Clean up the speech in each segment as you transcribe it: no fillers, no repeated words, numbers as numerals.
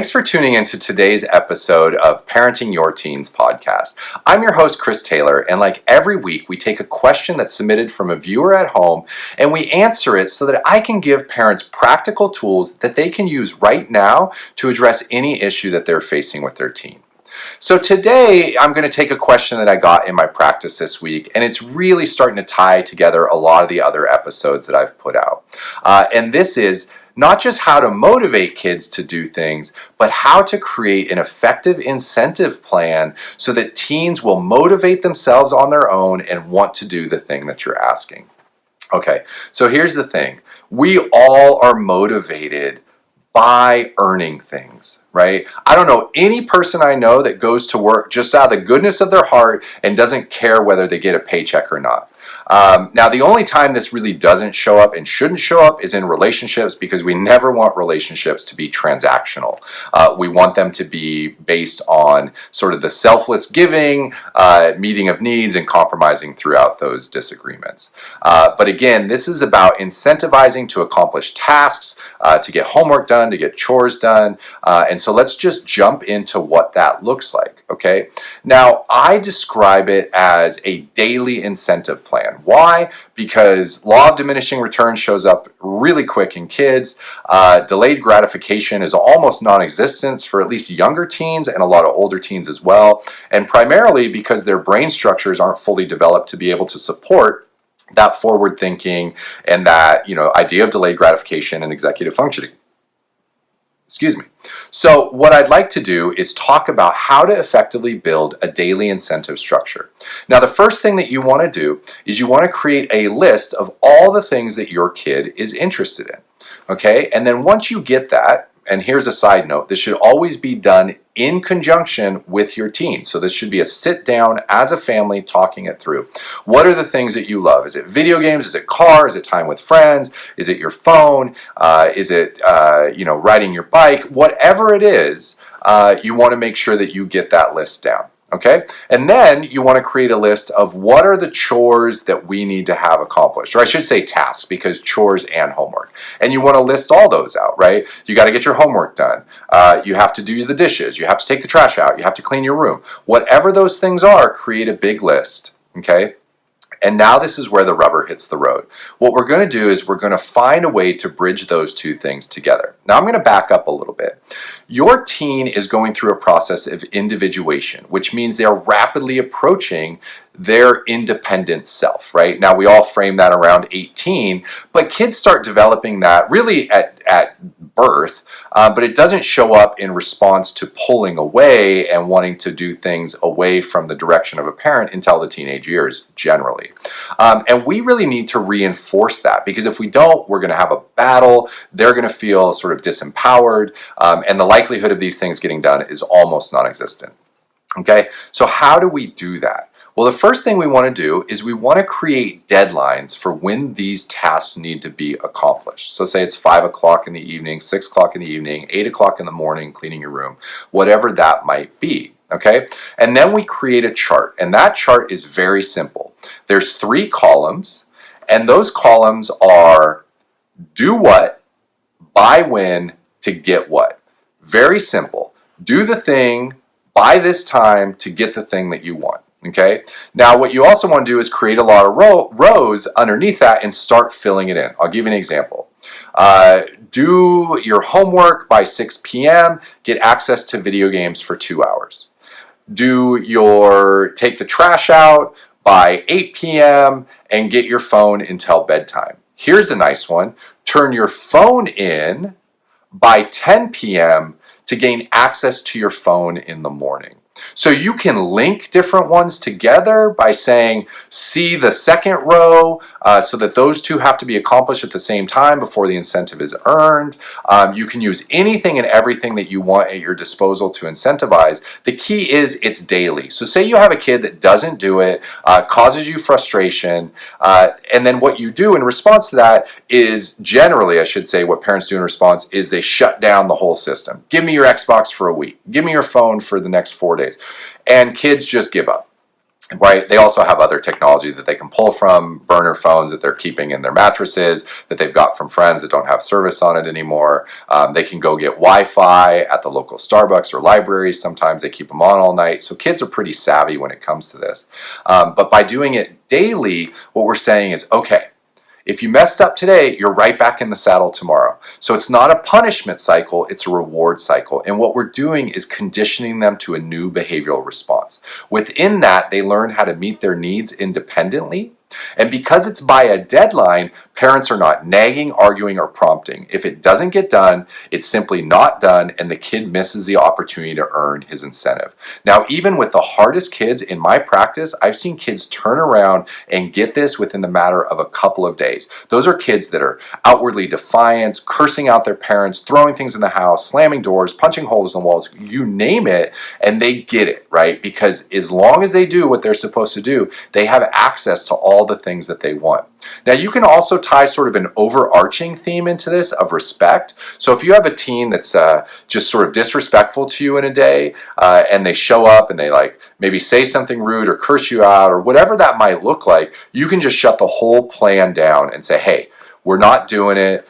Thanks for tuning into today's episode of Parenting Your Teens podcast. I'm your host, Chris Taylor, and like every week, we take a question that's submitted from a viewer at home and we answer it so that I can give parents practical tools that they can use right now to address any issue that they're facing with their teen. So today, I'm going to take a question that I got in my practice this week, and it's really starting to tie together a lot of the other episodes that I've put out. And this is not just how to motivate kids to do things, but how to create an effective incentive plan so that teens will motivate themselves on their own and want to do the thing that you're asking. Okay, so here's the thing. We all are motivated by earning things, right? I don't know any person I know that goes to work just out of the goodness of their heart and doesn't care whether they get a paycheck or not. Now, the only time this really doesn't show up and shouldn't show up is in relationships, because we never want relationships to be transactional. We want them to be based on sort of the selfless giving, meeting of needs, and compromising throughout those disagreements. But again, this is about incentivizing to accomplish tasks, to get homework done, to get chores done. And so let's just jump into what that looks like, okay? Now, I describe it as a daily incentive plan. Why? Because law of diminishing returns shows up really quick in kids. Delayed gratification is almost non-existent for at least younger teens and a lot of older teens as well. And primarily because their brain structures aren't fully developed to be able to support that forward thinking and that, idea of delayed gratification and executive functioning. Excuse me. So what I'd like to do is talk about how to effectively build a daily incentive structure. Now, the first thing that you want to do is you want to create a list of all the things that your kid is interested in. Okay? And then once you get that, and here's a side note, this should always be done in conjunction with your teen. So this should be a sit down as a family talking it through. What are the things that you love? Is it video games? Is it cars? Is it time with friends? Is it your phone? Is it riding your bike? Whatever it is, you want to make sure that you get that list down. Okay? And then you want to create a list of what are the chores that we need to have accomplished. Or I should say tasks, because chores and homework. And you want to list all those out, right? You got to get your homework done. You have to do the dishes. You have to take the trash out. You have to clean your room. Whatever those things are, create a big list. Okay? And now this is where the rubber hits the road. What we're going to do is we're going to find a way to bridge those two things together. Now I'm going to back up a little bit. Your teen is going through a process of individuation, which means they're rapidly approaching their independent self, right? Now we all frame that around 18, but kids start developing that really at birth, but it doesn't show up in response to pulling away and wanting to do things away from the direction of a parent until the teenage years, generally. And we really need to reinforce that, because if we don't, we're going to have a battle. They're going to feel sort of disempowered, and the likelihood of these things getting done is almost non-existent. Okay, so how do we do that? Well, the first thing we want to do is we want to create deadlines for when these tasks need to be accomplished. So say it's 5 o'clock in the evening, 6 o'clock in the evening, 8 o'clock in the morning, cleaning your room, whatever that might be. Okay? And then we create a chart, and that chart is very simple. There's 3 columns, and those columns are do what, by when, to get what. Very simple. Do the thing by this time to get the thing that you want. Okay. Now, what you also want to do is create a lot of rows underneath that and start filling it in. I'll give you an example. Do your homework by 6 p.m., get access to video games for 2 hours. Take the trash out by 8 p.m. and get your phone until bedtime. Here's a nice one. Turn your phone in by 10 p.m. to gain access to your phone in the morning. So you can link different ones together by saying, see the second row, so that those two have to be accomplished at the same time before the incentive is earned. You can use anything and everything that you want at your disposal to incentivize. The key is it's daily. So say you have a kid that doesn't do it, causes you frustration, and then what you do in response to that is generally, I should say, what parents do in response is they shut down the whole system. Give me your Xbox for a week. Give me your phone for the next 4 days. And kids just give up. Right. They also have other technology that they can pull from, burner phones that they're keeping in their mattresses that they've got from friends that don't have service on it anymore. They can go get Wi-Fi at the local Starbucks or libraries. Sometimes they keep them on all night. So kids are pretty savvy when it comes to this. But by doing it daily, what we're saying is, okay, if you messed up today, you're right back in the saddle tomorrow. So it's not a punishment cycle, it's a reward cycle. And what we're doing is conditioning them to a new behavioral response. Within that, they learn how to meet their needs independently. And because it's by a deadline, parents are not nagging, arguing, or prompting. If it doesn't get done, it's simply not done, and the kid misses the opportunity to earn his incentive. Now, even with the hardest kids in my practice, I've seen kids turn around and get this within the matter of a couple of days. Those are kids that are outwardly defiant, cursing out their parents, throwing things in the house, slamming doors, punching holes in the walls, you name it, and they get it, right? Because as long as they do what they're supposed to do, they have access to all the things that they want. Now, you can also tie sort of an overarching theme into this of respect. So if you have a teen that's just sort of disrespectful to you in a day, and they show up and they like maybe say something rude or curse you out or whatever that might look like, you can just shut the whole plan down and say, hey, we're not doing it.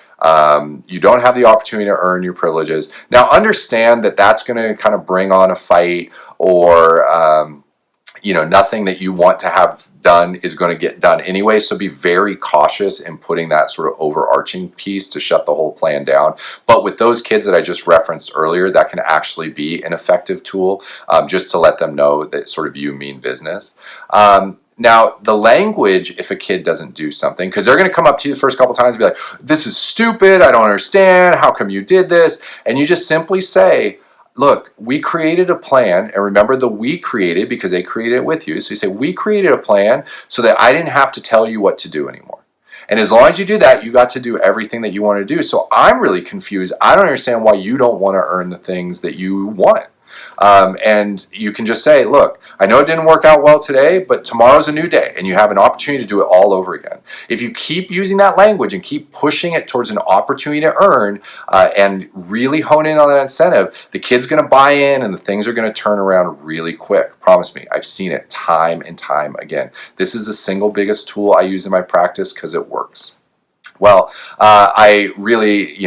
You don't have the opportunity to earn your privileges. Now, understand that that's going to kind of bring on a fight or nothing that you want to have done is going to get done anyway. So be very cautious in putting that sort of overarching piece to shut the whole plan down. But with those kids that I just referenced earlier, that can actually be an effective tool, just to let them know that sort of you mean business. Now, the language, if a kid doesn't do something, because they're going to come up to you the first couple times and be like, this is stupid, I don't understand, how come you did this? And you just simply say, look, we created a plan, and remember the we created because they created it with you. So you say, we created a plan so that I didn't have to tell you what to do anymore. And as long as you do that, you got to do everything that you want to do. So I'm really confused. I don't understand why you don't want to earn the things that you want. And you can just say, look, I know it didn't work out well today, but tomorrow's a new day and you have an opportunity to do it all over again. If you keep using that language and keep pushing it towards an opportunity to earn and really hone in on that incentive, the kid's going to buy in and the things are going to turn around really quick. Promise me, I've seen it time and time again. This is the single biggest tool I use in my practice because it works. Well, I really,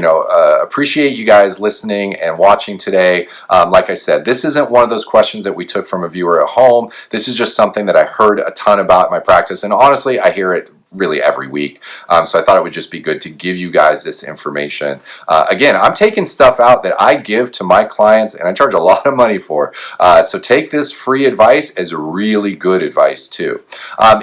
appreciate you guys listening and watching today. Like I said, this isn't one of those questions that we took from a viewer at home. This is just something that I heard a ton about in my practice. And honestly, I hear it really every week. So I thought it would just be good to give you guys this information. Again, I'm taking stuff out that I give to my clients and I charge a lot of money for. So take this free advice as really good advice too.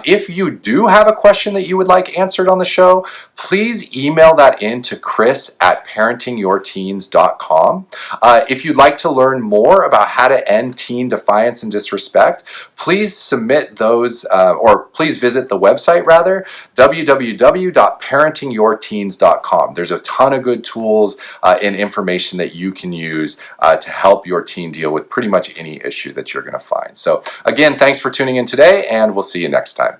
If you do have a question that you would like answered on the show, please email that in to chris@parentingyourteens.com. If you'd like to learn more about how to end teen defiance and disrespect, please submit those, or please visit the website rather, www.parentingyourteens.com. There's a ton of good tools and information that you can use to help your teen deal with pretty much any issue that you're going to find. So again, thanks for tuning in today, and we'll see you next time.